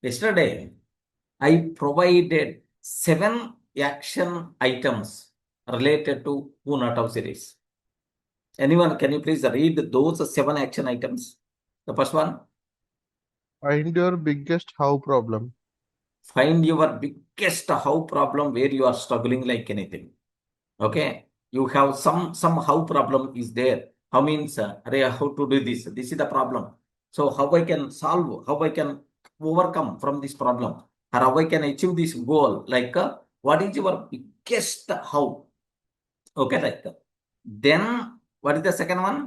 Yesterday, I provided 7 action items related to who not how series. Anyone, can you please read those 7 action items? The first one, Find your biggest how problem. find your biggest how problem where you are struggling like anything. Okay, you have some how problem is there. How means how to do this? This is the problem. So how I can solve? How I can overcome from this problem? Or how I can achieve this goal? Like what is your biggest how? Okay, like then what is the second one?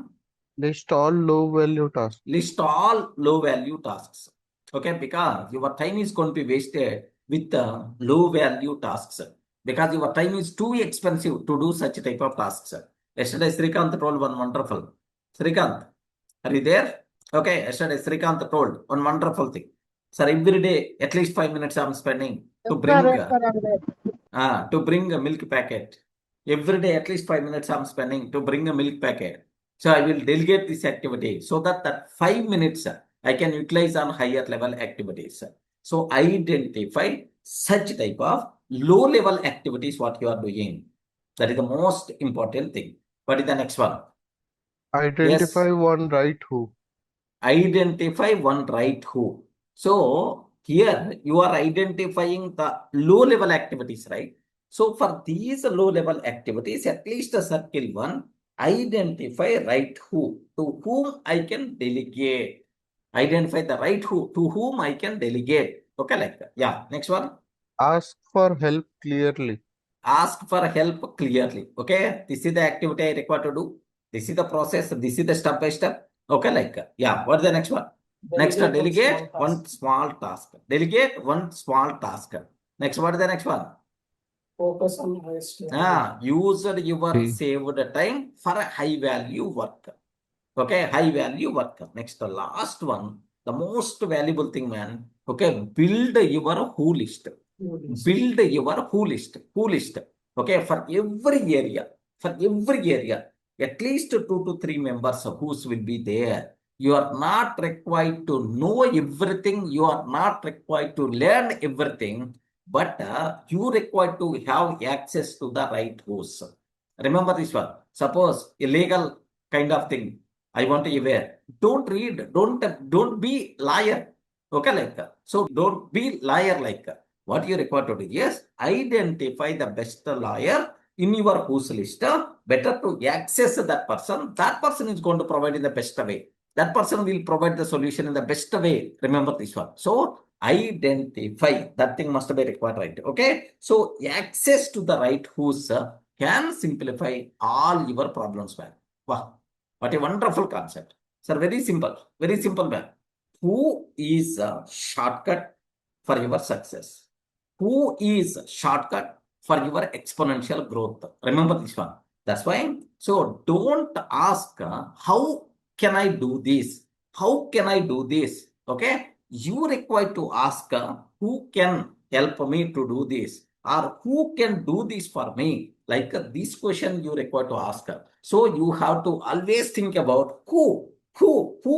List all low value tasks. List all low value tasks. Okay, because your time is going to be wasted with low value tasks because your time is too expensive to do such type of tasks. Yesterday, Srikanth told one wonderful. Srikanth, are you there? Okay, yesterday Srikanth told one wonderful thing. Sir, every day at least 5 minutes I'm spending to bring a milk packet. Every day, at least 5 minutes I'm spending to bring a milk packet. So I will delegate this activity so that 5 minutes I can utilize on higher level activities. So identify such type of low level activities what you are doing. That is the most important thing. What is the next one? Identify Yes, one right who. identify one right who. So here you are identifying the low level activities, right? So for these low level activities, at least a circle one, identify right who, to whom I can delegate. Identify the right who, to whom I can delegate. Okay, like that. Yeah, next one. Ask for help clearly. Ask for help clearly. Okay, this is the activity I require to do. This is the process. This is the step by step. Okay, like yeah. What's the next one? Next, delegate one small task. Delegate one small task. Next, what is the next one? Focus on highest value. Use your Hmm. saved time for a high value work. Okay, high value work. Next, the last one, the most valuable thing, man. Okay, build your who list. Build your who list. Who list. Okay, for every area. For every area. At least 2 to 3 members whose will be there. You are not required to know everything. You are not required to learn everything. But you required to have access to the right host. Remember this one. Suppose illegal kind of thing. I want to aware. Don't read. Don't be liar. Okay, like that. So don't be liar like that. What you require to do? Yes, identify the best liar in your whose list. Better to access that person. That person is going to provide in the best way. That person will provide the solution in the best way. Remember this one. So identify that thing must be required, right? Okay. So access to the right whose can simplify all your problems, man. Wow. What a wonderful concept. Sir, very simple, man. Who is a shortcut for your success? Who is shortcut for your exponential growth? Remember this one. That's why. So don't ask how can I do this? How can I do this? Okay. You require to ask who can help me to do this or who can do this for me. Like this question you require to ask. So you have to always think about who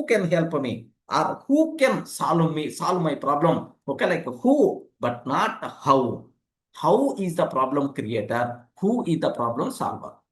can help me or who can solve my problem. Okay, like who, but not how. How is the problem creator? Who is the problem solver?